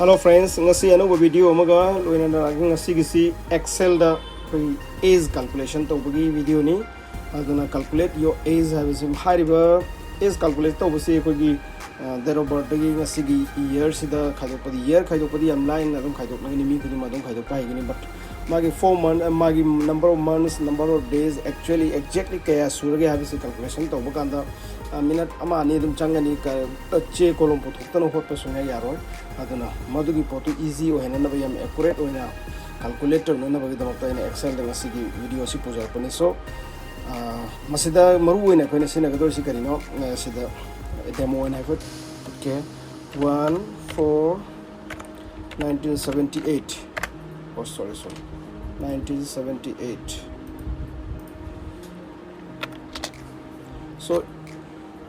Hello friends, ngasi ano video amaga loina na ngasi gisi Excel da koi age calculation to bagi video ni aduna calculate your age have sim hariba age calculate to basi koi gi date of birth gi ngasi gi year sida khadok padi year khadok padi am line adum khadok nagi mi kudi madum khadok pai gi but magi 4 month magi number of months number of days actually exactly kaya surage have sim calculation to bakanda minute ama ni dum changani ka che kolom puthok tan hot pa sunya yaro aduna madugi potu easy o hena na bayam accurate o na calculator no na bagi damakta ina excel da sigi video si pujar pani so masida maru ina ko na sina gador si karino sida demo na ko okay 1 4 1978 oh sorry 1978 so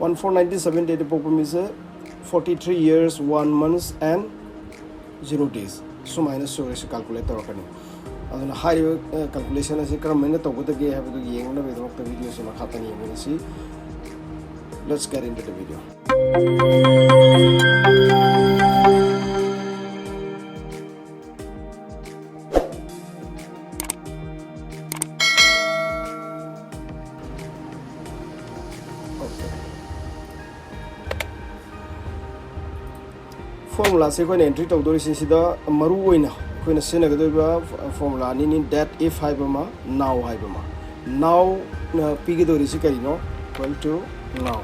1/4/1978 program is 43 years 1 month and 0 days so minus so is calculator rakani aduna high calculation as kram mena to goda ge have to yeng na video video so makhatani yeng si let's get into the video. Formula se ko entry to do sin sida maru oina ko na sina ga do formula ni that if haibama now haibama now na pigi do risi kari no equal to now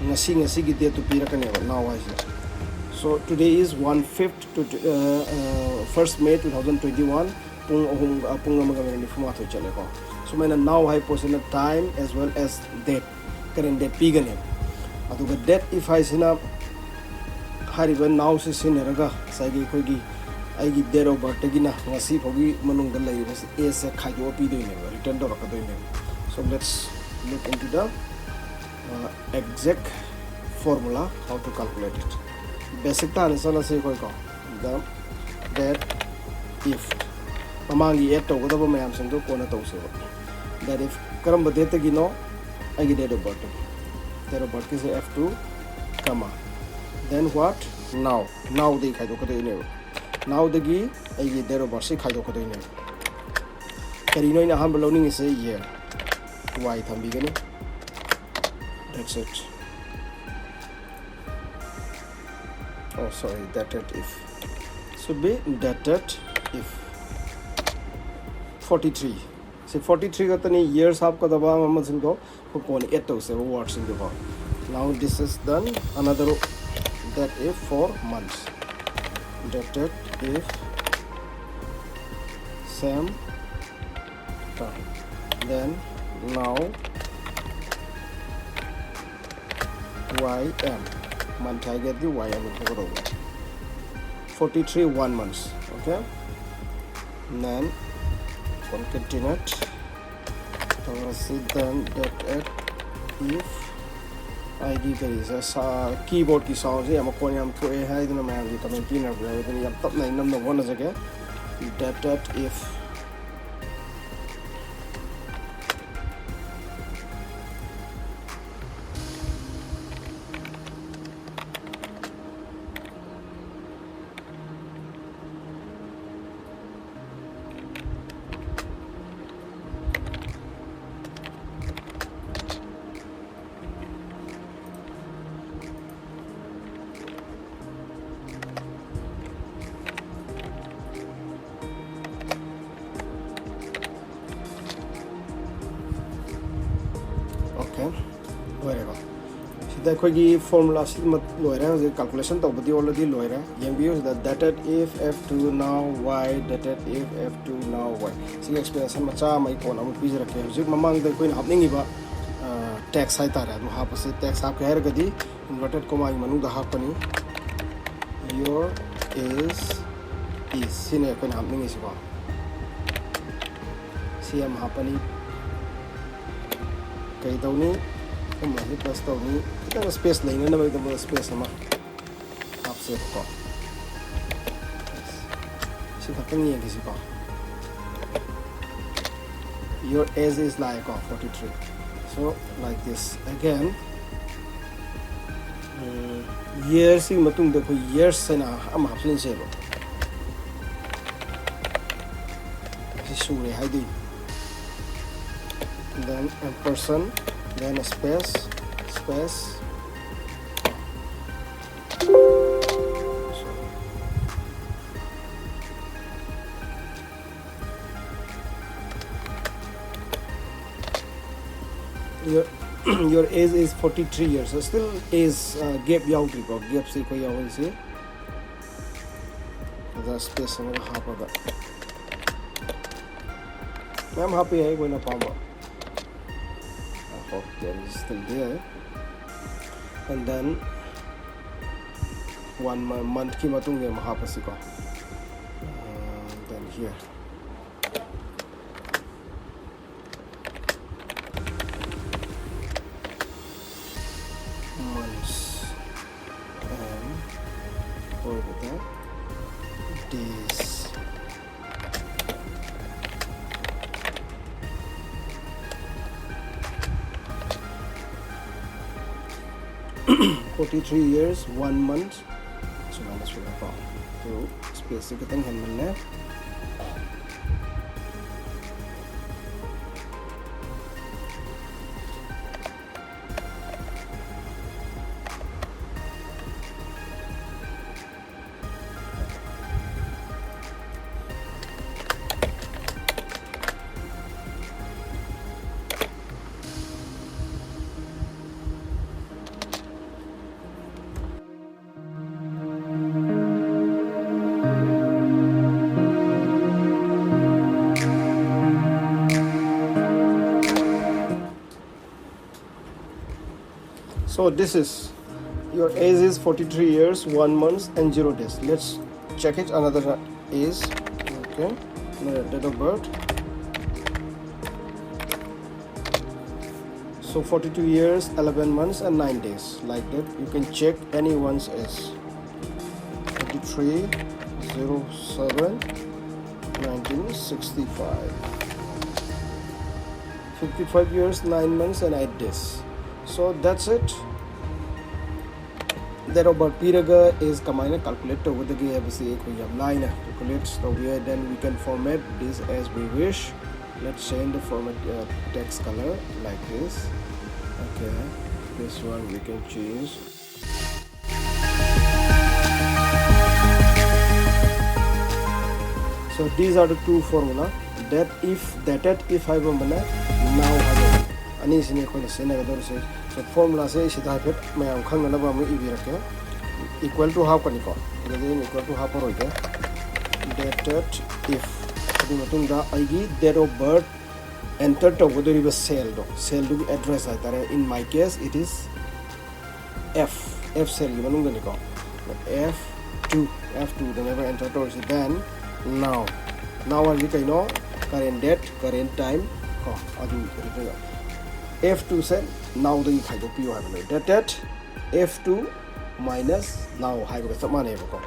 ngasi gi date to pi rakane ba now hai so today is 1/5 to 1st May 2021 pung amaga ni fuma to chale ko so maina now hai posina time as well as date current date pi gane aduga date if hai sina hariba now se sineraga sagi khogi aigi date of birth gina ngasi phogi manung da lai a se khaido pi doine return do rakadoine so let's look into the exact formula how to calculate it basic ta answer na se koi ko the that if mamangi add to goda ba mayam sing do kona to se that if karamba date gino aigi date of birth is f2 comma then what now the khai do ko ne now the gi ai gi date of birth se khai do ko ne kari no ina ham learning is a year y thambi gani that's it oh sorry dated if should be dated if 43 say 43 ka tani years aap ka daba ma sin ko ko ne 8 to se words in the now this is done another that if for months dated if same time then now ym month I get the ym 43 1 months okay and then concatenate then that if id is a keyboard ki sound je am ko yam ko e hai dina ma ji comment pin ra ni yam tap nai nam no one as again that if loirega sida khoi formula si mat loira je calculation to bodi already loira yem use the dated if f2 now y dated if f2 now y si explanation macha mai kon am pizra ke hujik mamang da koin hapningi ba tax hai tara du ha pase tax hap kair gadi inverted comma manu da hapani your is sine koin hapningi si ba si am hapani kai dawni ni plus to ni kita space lain na ba ito space naman offset ko si katang yan kasi pa your age is like 43 so like this again years in matung de ko years na am hapsin se lo sure hiding, then ampersand, then space. Your age is 43 years, so still is gap yaudri ko gap se ko yaudri se the space में half of that. I'm happy I going to Palma. I hope that is still there. And then 1 month ki matung ye mahapasi ko. Then here. Months and over there days. 43 years, 1 month. So minus 1 pound. So space kita handle na. So this is your age is 43 years, 1 month and 0 days. Let's check it. Another age. Okay. Another date of birth. So 42 years, 11 months and 9 days. Like that. You can check anyone's age. 43 07 1965. 55 years, 9 months and 8 days. So that's it. That about piraga is combined calculate over the game line calculate, so then we can format this as we wish. Let's change the format text color like this. Okay, this one we can choose. So these are the two formula. That if I want now ani sine ko na sene gador se so formula se sida hafet mayam khang na ba mu ibi rakhe equal to half kani ko again equal to half ro ite that if adu matung da aigi date of birth enter to godori ba cell do address aitare. In my case it is f cell gi manung ni ko f2 the never enter to then now are you know current date current time ko adu F2 said now the hydro P that F2 minus now hydro samane ko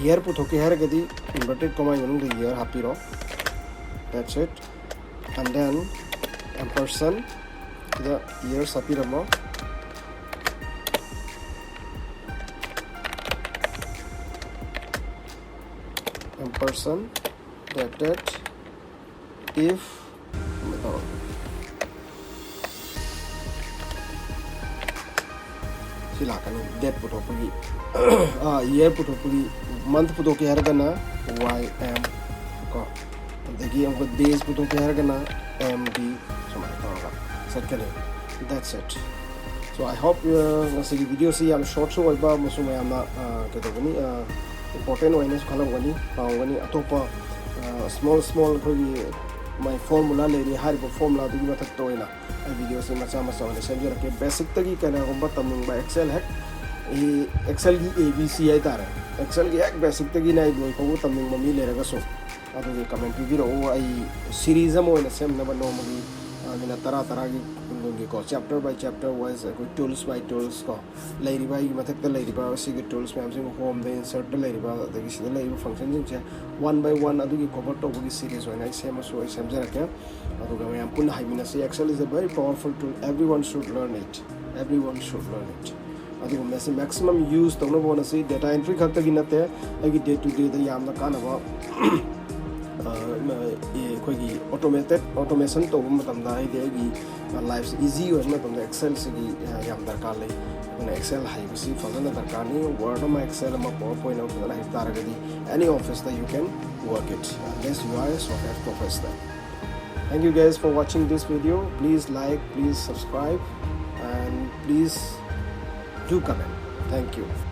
year put hoke har gadi inverted comma manung the year happy ro. That's it. And then ampersand the year happy ramo ampersand that if silakan date put hoki year put hoki month put hoki har gana ym ko degi amko days put hoki har gana md samay tawga sakale. That's it. So I hope nasi video si am short so ba musuma amna kedogani important awareness khalawani pawani atopa small kogi my formula lady haribo formula du matak toina video se macha on semjera ke basic tagi kana gomba tamung ba excel hack excel gi abc ai tare excel gi hack basic tagi nai boy ko tamung mami le raga so adu ge comment video o ai series amo na sem na no magi mina tara gi ngi ko chapter by chapter wise ko tools by tools ko lairi ba gi matak ta lairi ba si ge tools ma am home the insert lairi ba da gi si lairi function jing che one by one adu gi cover to gi series ho na sem so semjera ke adu ga am pun hai mina se excel is a very powerful tool. Everyone should learn it. ꯑꯗꯨꯒ Messi maximum use ꯇꯧꯅꯕ ꯍꯣꯠꯅꯁꯤ data entry ꯈꯛꯇꯒꯤ ꯅꯠꯇꯦ ꯑꯩꯒꯤ ꯗꯦ to ꯗꯦꯗ ꯌꯥꯝꯅ ꯀꯥꯟꯅꯕ ꯑꯩꯈꯣꯏꯒꯤ ꯑꯣꯇꯣꯃꯦꯁꯟ ꯇꯧꯕ ꯃꯇꯝꯗ ꯑꯩꯒꯤ ꯂꯥꯏꯐꯁꯤ ꯏꯖꯤ ꯑꯣꯏꯕ ꯃꯇꯝꯗ ꯑꯦꯛꯁꯦꯜꯁꯤꯒꯤ ꯌꯥꯝ ꯗꯔꯀꯥꯔ ꯂꯩ ꯑꯗꯨꯅ ꯑꯦꯛꯁꯦꯜ ꯍꯩꯕꯁꯤ ꯐꯖꯅ ꯗꯔꯀꯥꯔꯅꯤ ꯋꯥꯔꯗ ꯑꯃ ꯑꯦꯛꯁꯦꯜ ꯑꯃ ꯄꯥꯋꯔ ꯄꯣꯏꯟ ꯑꯃ ꯐꯖꯅ ꯍꯩꯕ ꯇꯥꯔꯒꯗꯤ ꯑꯦꯅꯤ ꯑꯣꯐꯤꯁꯇ ꯌꯨ ꯀꯦꯟ work it unless you are a software professional. Thank you guys for watching this video. Please like, please subscribe, and please do comment. Thank you.